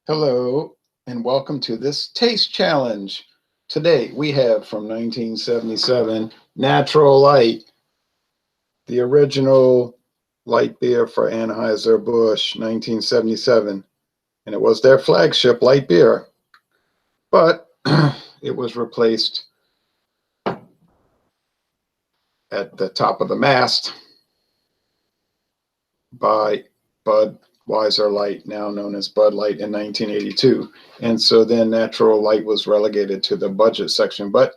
Hello, and welcome to this taste challenge. Today we have from 1977 Natural Light, the original light beer for Anheuser-Busch, 1977. And it was their flagship light beer, but it was replaced at the top of the mast by Budweiser Light, now known as Bud Light, in 1982. And so then Natural Light was relegated to the budget section. But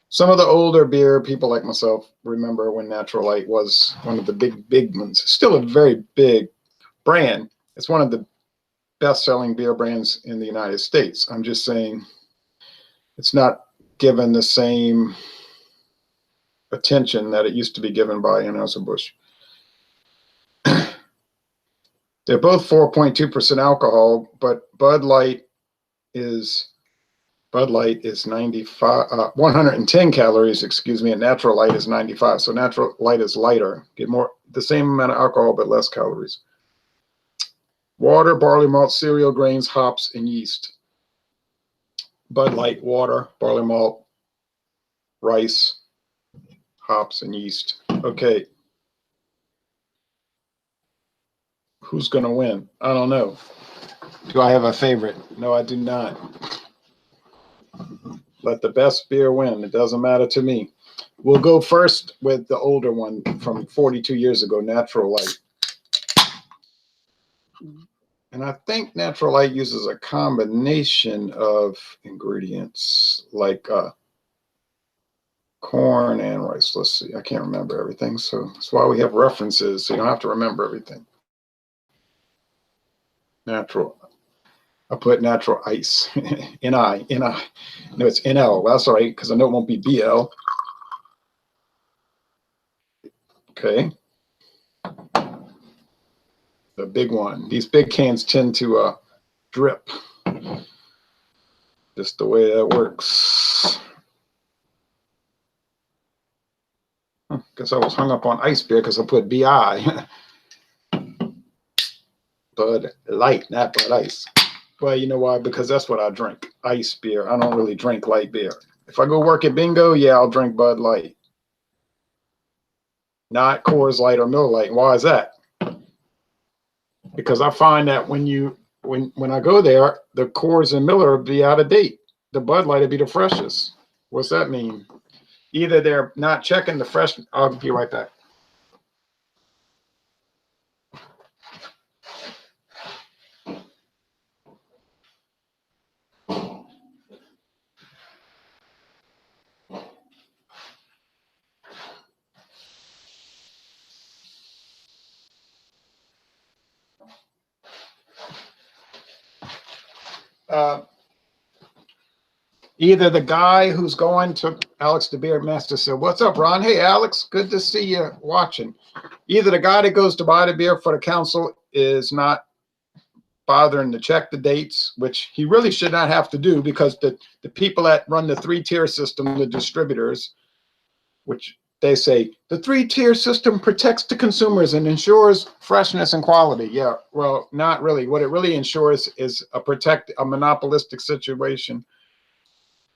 some of the older beer people like myself remember when Natural Light was one of the big ones. Still a very big brand. It's one of the best-selling beer brands in the United States. I'm just saying it's not given the same attention that it used to be given by Anheuser-Busch. They're both 4.2% alcohol, but Bud Light is 110 calories, excuse me, and Natural Light is 95. So Natural Light is lighter, get the same amount of alcohol but less calories. Water, barley malt, cereal grains, hops, and yeast. Bud Light, water, barley malt, rice, hops, and yeast. Okay. Who's going to win? I don't know. Do I have a favorite? No, I do not. Let the best beer win. It doesn't matter to me. We'll go first with the older one from 42 years ago, Natural Light. And I think Natural Light uses a combination of ingredients like corn and rice. Let's see. I can't remember everything. So that's why we have references, so you don't have to remember everything. Natural. I put natural ice. N-I. No, it's N-L. That's all right, because I know it won't be B-L. Okay. The big one. These big cans tend to drip. Just the way that works. Guess I was hung up on ice beer because I put B-I. Bud Light, not Bud Ice. Well, you know why? Because that's what I drink, ice beer. I don't really drink light beer. If I go work at Bingo, yeah, I'll drink Bud Light. Not Coors Light or Miller Lite. Why is that? Because I find that when I go there, the Coors and Miller will be out of date. The Bud Light will be the freshest. What's that mean? Either they're not checking the fresh. I'll be right back. Either the guy who's going to Alex the Beer Master said, "What's up, Ron? Hey, Alex, good to see you watching." Either the guy that goes to buy the beer for the council is not bothering to check the dates, which he really should not have to do, because the people that run the three-tier system, the distributors, which they say the three-tier system protects the consumers and ensures freshness and quality. Yeah, well, not really. What it really ensures is a monopolistic situation.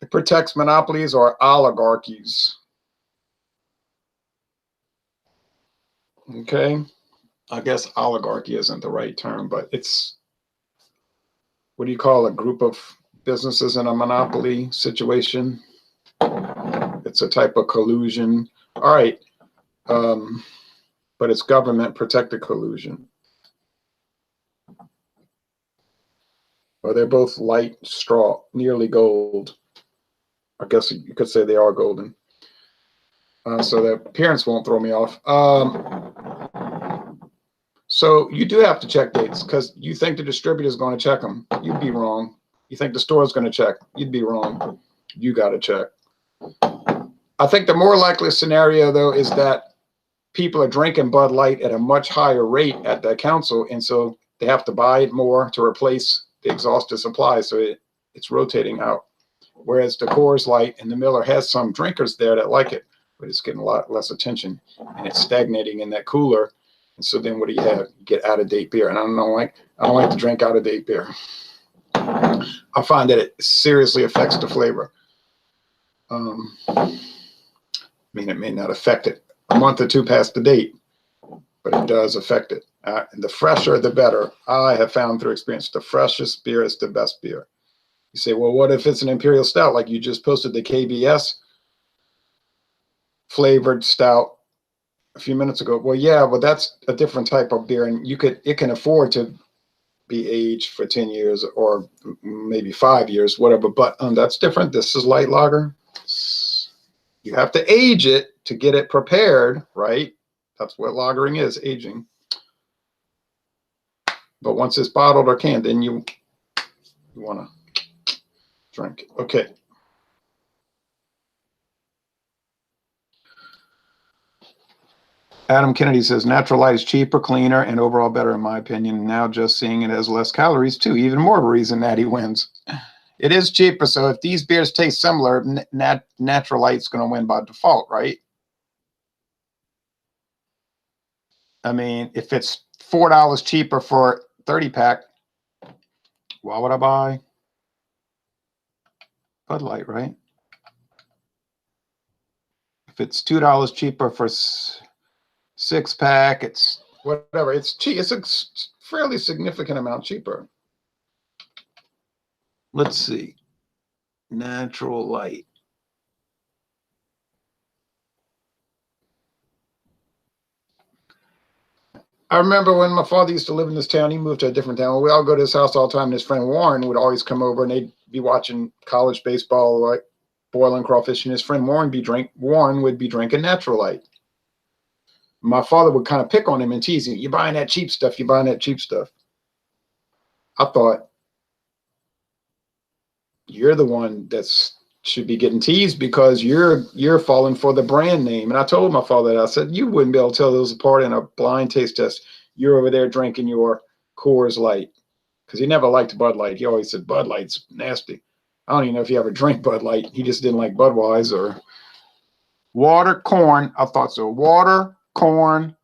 It protects monopolies or oligarchies. Okay, I guess oligarchy isn't the right term, but it's, what do you call a group of businesses in a monopoly situation? It's a type of collusion. All right, but it's government protected collusion. Well, they're both light straw, nearly gold. I guess you could say they are golden. So the appearance won't throw me off. So you do have to check dates, because you think the distributor is going to check them. You'd be wrong. You think the store is going to check. You'd be wrong. You got to check. I think the more likely scenario, though, is that people are drinking Bud Light at a much higher rate at the council, and so they have to buy more to replace the exhausted supply. So it's rotating out. Whereas the Coors Light and the Miller has some drinkers there that like it, but it's getting a lot less attention, and it's stagnating in that cooler. And so then what do you have? You get out of date beer. And I don't like to drink out of date beer. I find that it seriously affects the flavor. I mean, it may not affect it a month or two past the date, but it does affect it. And the fresher, the better. I have found through experience, the freshest beer is the best beer. You say, well, what if it's an imperial stout? Like you just posted the KBS flavored stout a few minutes ago. Well, yeah, but that's a different type of beer, and it can afford to be aged for 10 years or maybe 5 years, whatever. But that's different. This is light lager. You have to age it to get it prepared, right? That's what lagering is, aging. But once it's bottled or canned, then you want to drink it. Okay. Adam Kennedy says, Natural Light is cheaper, cleaner, and overall better, in my opinion. Now just seeing it as less calories, too. Even more of a reason that he wins. It is cheaper, so if these beers taste similar, Natural Light's going to win by default, right? I mean, if it's $4 cheaper for 30-pack, why would I buy Bud Light, right? If it's $2 cheaper for 6-pack, it's whatever. It's cheap. It's a fairly significant amount cheaper. Let's see. Natural Light. I remember when my father used to live in this town. He moved to a different town. We all go to his house all the time. And his friend Warren would always come over, and they'd be watching college baseball, like boiling crawfish. And his friend Warren would be drinking Natural Light. My father would kind of pick on him and tease him. You're buying that cheap stuff. You're buying that cheap stuff. I thought, you're the one that should be getting teased because you're falling for the brand name. And I told my father that. I said, you wouldn't be able to tell those apart in a blind taste test. You're over there drinking your Coors Light. Because he never liked Bud Light. He always said Bud Light's nasty. I don't even know if he ever drank Bud Light. He just didn't like Budweiser. Water, corn. I thought so. Water, corn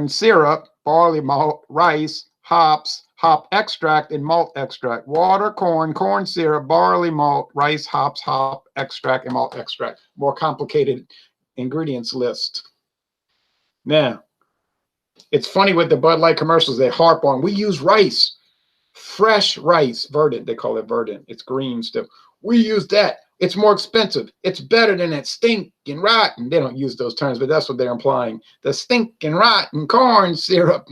syrup, barley malt, rice, hops, hop extract, and malt extract. Water, corn syrup, barley malt, rice, hops, hop extract, and malt extract. More complicated ingredients list. Now, it's funny with the Bud Light commercials, they harp on, we use rice, fresh rice, verdant, they call it verdant. It's green still. We use that. It's more expensive. It's better than that stinking rotten. They don't use those terms, but that's what they're implying. The stinking rotten corn syrup.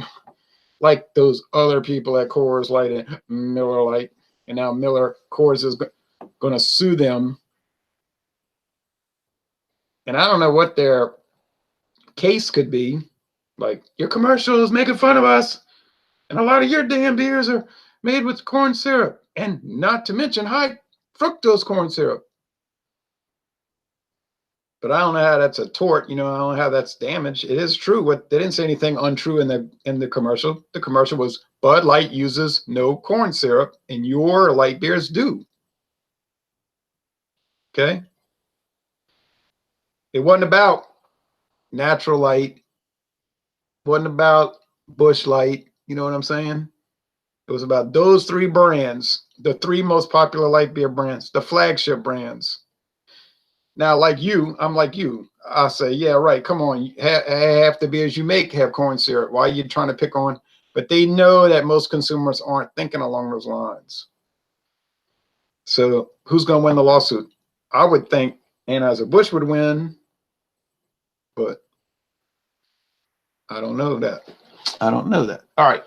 Like those other people at Coors Light and Miller Lite. And now Coors is going to sue them. And I don't know what their case could be. Like, your commercial is making fun of us. And a lot of your damn beers are made with corn syrup. And not to mention high fructose corn syrup. But I don't know how that's a tort. I don't know how that's damage. It is true. They didn't say anything untrue in the commercial. The commercial was Bud Light uses no corn syrup, and your light beers do. Okay. It wasn't about Natural Light. It wasn't about Busch Light. You know what I'm saying? It was about those three brands, the three most popular light beer brands, the flagship brands. Now, I'm like you. I say, yeah, right. Come on. Half the beers you make have corn syrup. Why are you trying to pick on? But they know that most consumers aren't thinking along those lines. So who's going to win the lawsuit? I would think Anheuser-Busch would win, but I don't know that. All right.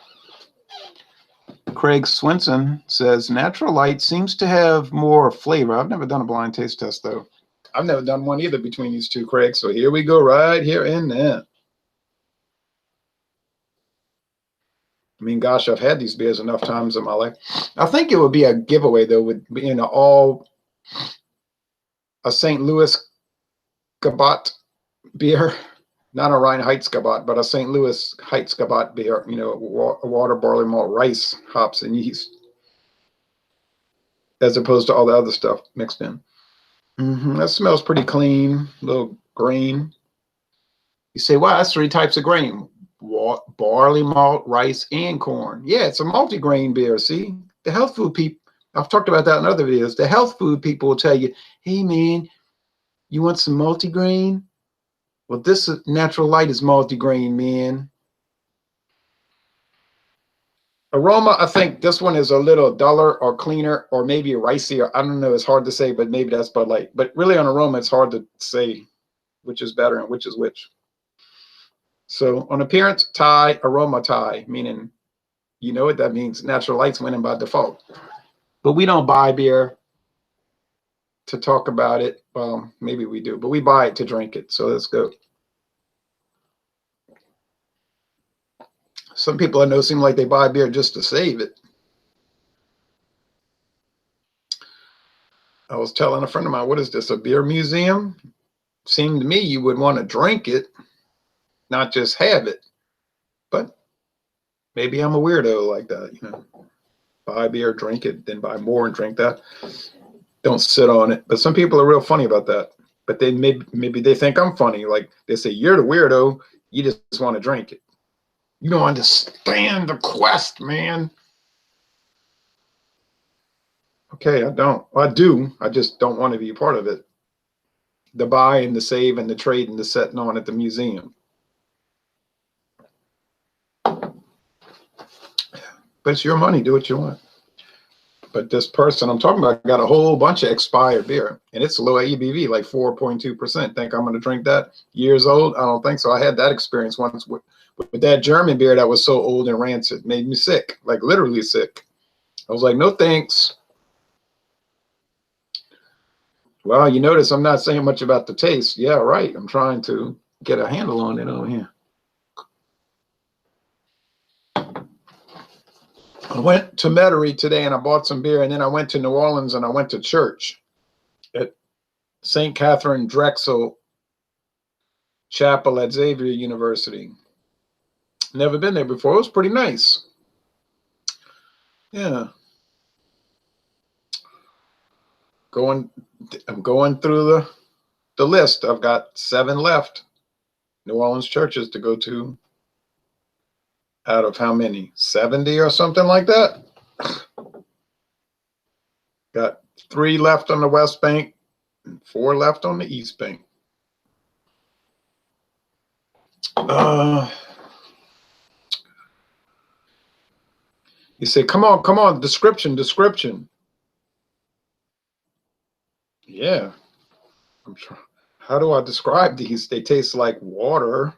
Craig Swinson says, Natural Light seems to have more flavor. I've never done a blind taste test, though. I've never done one either between these two, Craig. So here we go right here and then. I mean, gosh, I've had these beers enough times in my life. I think it would be a giveaway, though, with being a St. Louis Gabat beer. Not a Reinheitsgebot, but a St. Louis Heitsgebot beer. Water, barley malt, rice, hops, and yeast. As opposed to all the other stuff mixed in. That smells pretty clean, a little grain. You say, wow, that's 3 types of grain. barley malt, rice, and corn. Yeah, it's a multigrain beer. See, the health food people, I've talked about that in other videos. The health food people will tell you, hey man, you want some multigrain? Well, this Natural Light is multigrain, man. Aroma, I think this one is a little duller or cleaner or maybe ricey. Or I don't know. It's hard to say, but maybe that's Bud Light. But really on aroma, it's hard to say which is better and which is which. So on appearance, tie, aroma tie, meaning you know what that means. Natural Light's winning by default. But we don't buy beer to talk about it. Well, maybe we do, but we buy it to drink it. So let's go. Some people I know seem like they buy beer just to save it. I was telling a friend of mine, what is this, a beer museum? Seemed to me you would want to drink it, not just have it. But maybe I'm a weirdo like that, you know. Buy beer, drink it, then buy more and drink that. Don't sit on it. But some people are real funny about that. But they maybe they think I'm funny. Like they say, you're the weirdo, you just want to drink it. You don't understand the quest, man. Okay, I don't. I do. I just don't want to be a part of it. The buy and the save and the trade and the setting on at the museum. But it's your money. Do what you want. But this person I'm talking about got a whole bunch of expired beer. And it's low ABV, like 4.2%. Think I'm going to drink that? Years old? I don't think so. I had that experience once with that German beer that was so old and rancid. Made me sick, like literally sick. I was like, no thanks. Well, you notice I'm not saying much about the taste. Yeah, right. I'm trying to get a handle on it over here. I went to Metairie today and I bought some beer, and then I went to New Orleans and I went to church at St. Catherine Drexel Chapel at Xavier University. Never been there before. It was pretty nice. Yeah. I'm going through the list. I've got 7 left. New Orleans churches to go to. Out of how many? 70 or something like that. Got 3 left on the West Bank and 4 left on the East Bank. You say, come on, description. Yeah. I'm trying. How do I describe these? They taste like water.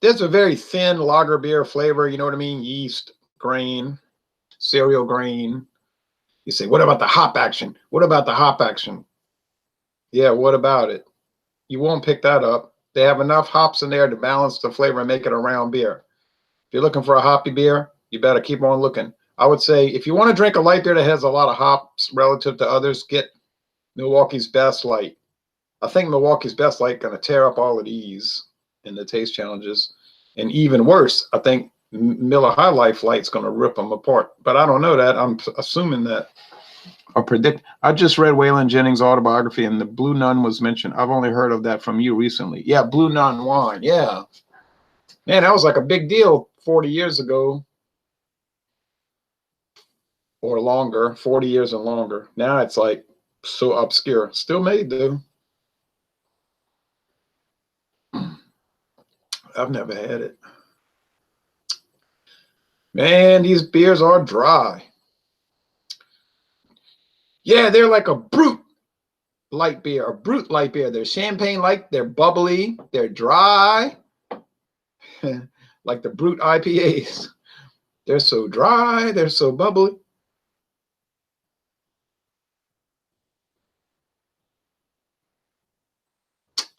There's a very thin lager beer flavor, you know what I mean? Yeast, grain, cereal grain. You say, what about the hop action? What about the hop action? Yeah, what about it? You won't pick that up. They have enough hops in there to balance the flavor and make it a round beer. If you're looking for a hoppy beer, you better keep on looking. I would say if you want to drink a light beer that has a lot of hops relative to others, get Milwaukee's Best Light. I think Milwaukee's Best Light going to tear up all of these in the taste challenges. And even worse, I think Miller High Life Light's going to rip them apart. But I don't know that. I'm assuming that. I just read Waylon Jennings' autobiography, and the Blue Nun was mentioned. I've only heard of that from you recently. Yeah, Blue Nun wine. Yeah. Man, that was like a big deal 40 years ago. Or longer, 40 years and longer. Now it's like so obscure. Still made, though. I've never had it. Man, these beers are dry. Yeah, they're like a brute light beer, a brute light beer. They're champagne-like, they're bubbly, they're dry. Like the brute IPAs. They're so dry, they're so bubbly.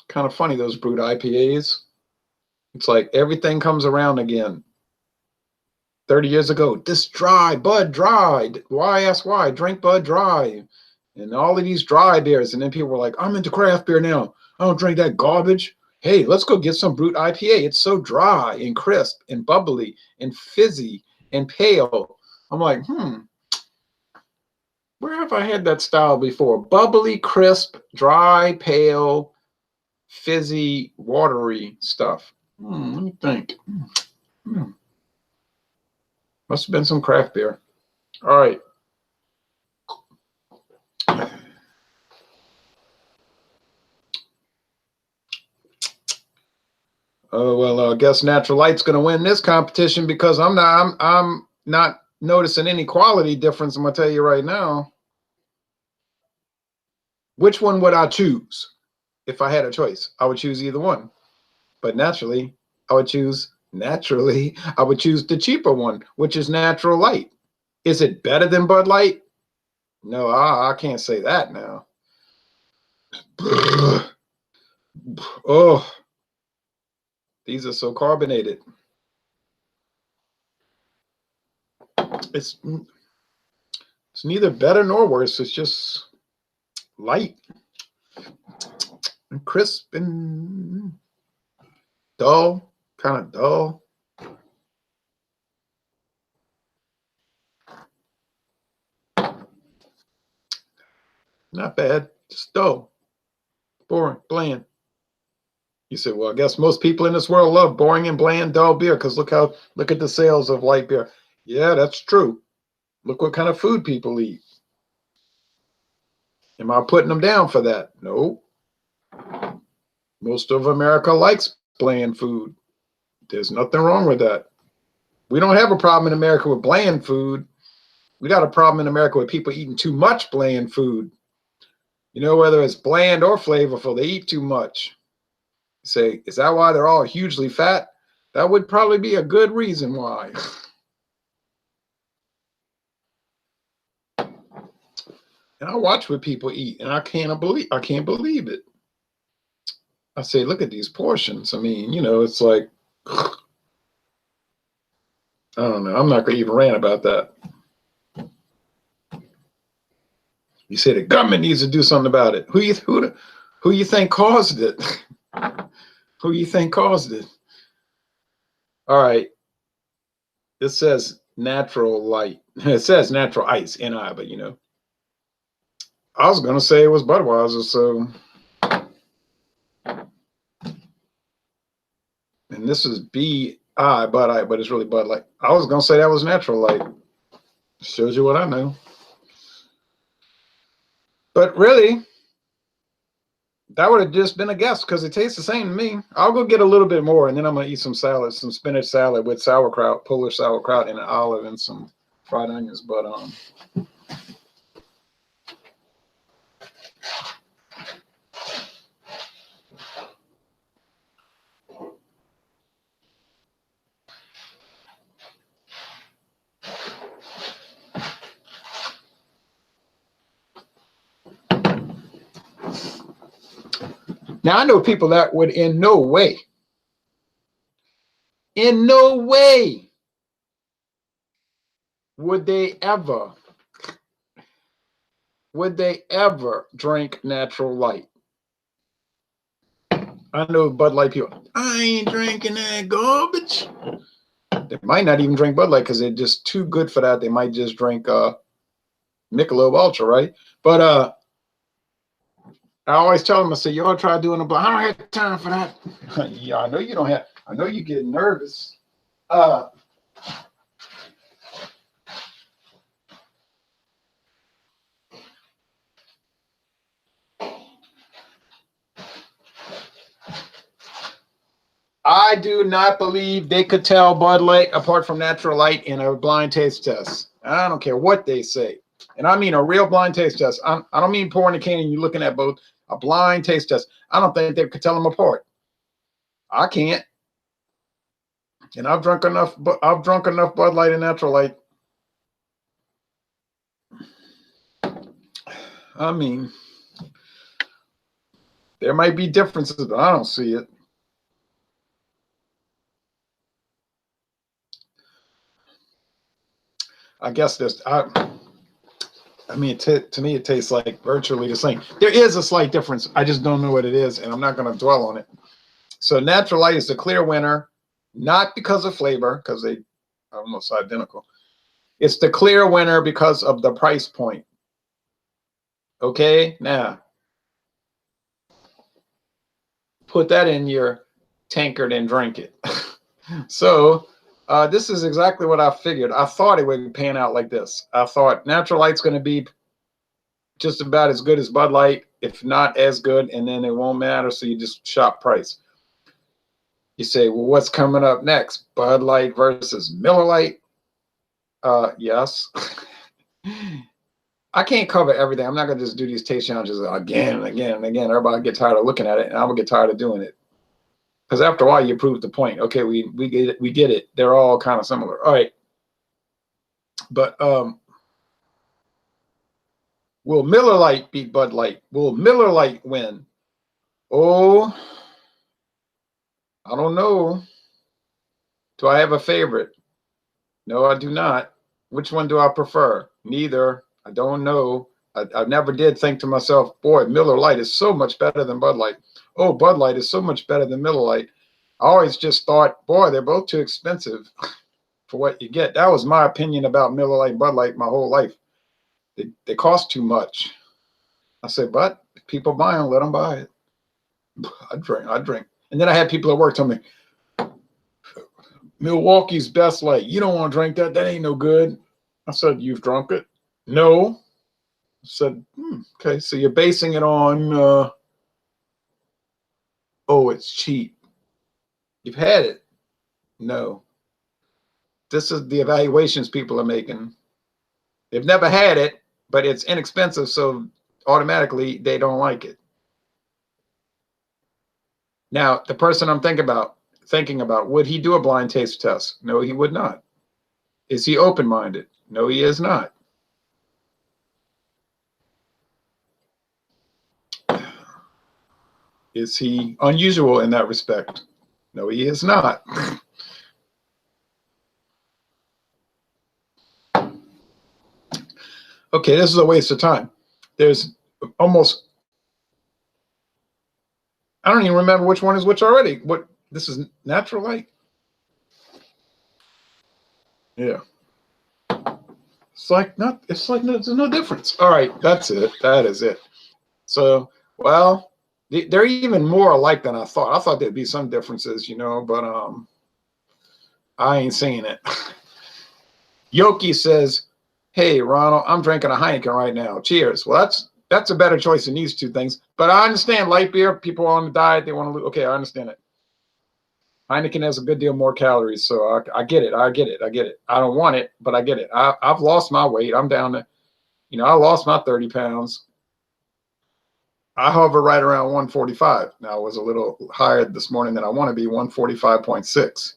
Kind of funny, those brute IPAs. It's like everything comes around again. 30 years ago, this dry, Bud dry. Why ask why? Drink Bud dry. And all of these dry beers. And then people were like, I'm into craft beer now. I don't drink that garbage. Hey, let's go get some Brut IPA. It's so dry and crisp and bubbly and fizzy and pale. I'm like, where have I had that style before? Bubbly, crisp, dry, pale, fizzy, watery stuff. Let me think. Must have been some craft beer. All right. Well, I guess Natural Light's going to win this competition because I'm not noticing any quality difference. I'm going to tell you right now. Which one would I choose if I had a choice? I would choose either one. But naturally, I would choose the cheaper one, which is Natural Light. Is it better than Bud Light? No, I can't say that now. Oh, these are so carbonated. It's neither better nor worse. It's just light and crisp and dull, kind of dull. Not bad, just dull, boring, bland. You said, well, I guess most people in this world love boring and bland, dull beer because look at the sales of light beer. Yeah, that's true. Look what kind of food people eat. Am I putting them down for that? No. Most of America likes bland food. There's nothing wrong with that. We don't have a problem in America with bland food. We got a problem in America with people eating too much bland food. You know, whether it's bland or flavorful, they eat too much. You say, is that why they're all hugely fat? That would probably be a good reason why. And I watch what people eat, and I can't believe it. I say, look at these portions. I mean, you know, it's like, I don't know. I'm not going to even rant about that. You say the government needs to do something about it. Who you think caused it? Who you think caused it? All right. It says Natural Light. It says Natural Ice, NI, but you know. I was going to say it was Budweiser, so. And this is B-I, Bud I, but it's really Bud Light. I was going to say that was Natural Light. Shows you what I know. But really, that would have just been a guess because it tastes the same to me. I'll go get a little bit more, and then I'm going to eat some salad, some spinach salad with sauerkraut, Polish sauerkraut, and an olive and some fried onions. But now I know people that would in no way would they ever drink Natural Light. I know Bud Light people, I ain't drinking that garbage. They might not even drink Bud Light because they're just too good for that. They might just drink Michelob Ultra, right? But I always tell them, I say, y'all try doing a blind. I don't have time for that. Yeah, I know you don't have. I know you get nervous. I do not believe they could tell Bud Light apart from Natural Light in a blind taste test. I don't care what they say. And I mean a real blind taste test. I don't mean pouring a can and you're looking at both. A blind taste test. I don't think they could tell them apart. I can't. And I've drunk enough Bud Light and Natural Light. I mean, there might be differences, but I don't see it. I guess there's, I mean, to me, it tastes like virtually the same. There is a slight difference. I just don't know what it is, and I'm not going to dwell on it. So Natural Light is the clear winner, not because of flavor, because they are almost identical. It's the clear winner because of the price point. Okay, now put that in your tankard and drink it. So this is exactly what I figured. I thought it would pan out like this. I thought Natural Light's going to be just about as good as Bud Light, if not as good, and then it won't matter, so you just shop price. You say, well, what's coming up next? Bud Light versus Miller Lite? Yes. I can't cover everything. I'm not going to just do these taste challenges again and again and again. Everybody get tired of looking at it, and I'm going to get tired of doing it. Because after a while, you prove the point. Okay, we get it. We get it. They're all kind of similar. All right. But will Miller Lite beat Bud Light? Will Miller Lite win? Oh, I don't know. Do I have a favorite? No, I do not. Which one do I prefer? Neither. I don't know. I never did think to myself, boy, Miller Lite is so much better than Bud Light. Oh, Bud Light is so much better than Miller Lite. I always just thought, boy, they're both too expensive for what you get. That was my opinion about Miller Lite and Bud Light my whole life. They cost too much. I said, but if people buy them, let them buy it. I drink. And then I had people at work tell me, Milwaukee's Best Light. You don't want to drink that. That ain't no good. I said, you've drunk it? No. I said, okay, so you're basing it on, oh, it's cheap. You've had it? No. This is the evaluations people are making. They've never had it, but it's inexpensive, so automatically they don't like it. Now, the person I'm thinking about, would he do a blind taste test? No, he would not. Is he open-minded? No, he is not. Is he unusual in that respect? No, he is not. Okay, this is a waste of time. There's almost, I don't even remember which one is which already. What, this is Natural Light? Yeah. It's like there's no difference. All right, that's it. That is it. So, well, they're even more alike than I thought. I thought there'd be some differences, you know, but I ain't seeing it. Yoki says, hey, Ronald, I'm drinking a Heineken right now. Cheers. Well, that's a better choice than these two things. But I understand light beer. People on the diet, they want to lose. Okay, I understand it. Heineken has a good deal more calories, so I get it. I get it. I get it. I don't want it, but I get it. I've lost my weight. I'm down to, you know, I lost my 30 pounds. I hover right around 145. Now, I was a little higher this morning than I want to be, 145.6.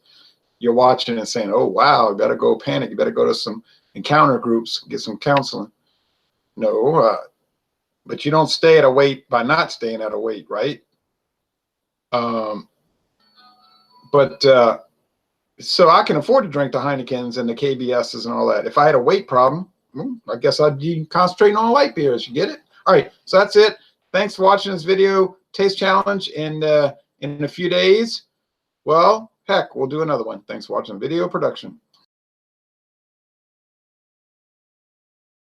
You're watching and saying, oh, wow, you better go panic. You better go to some encounter groups, get some counseling. No, but you don't stay at a weight by not staying at a weight, right? So I can afford to drink the Heinekens and the KBSs and all that. If I had a weight problem, I guess I'd be concentrating on light beers. You get it? All right, so that's it. Thanks for watching this video taste challenge. And in a few days, well, heck, we'll do another one. Thanks for watching video production.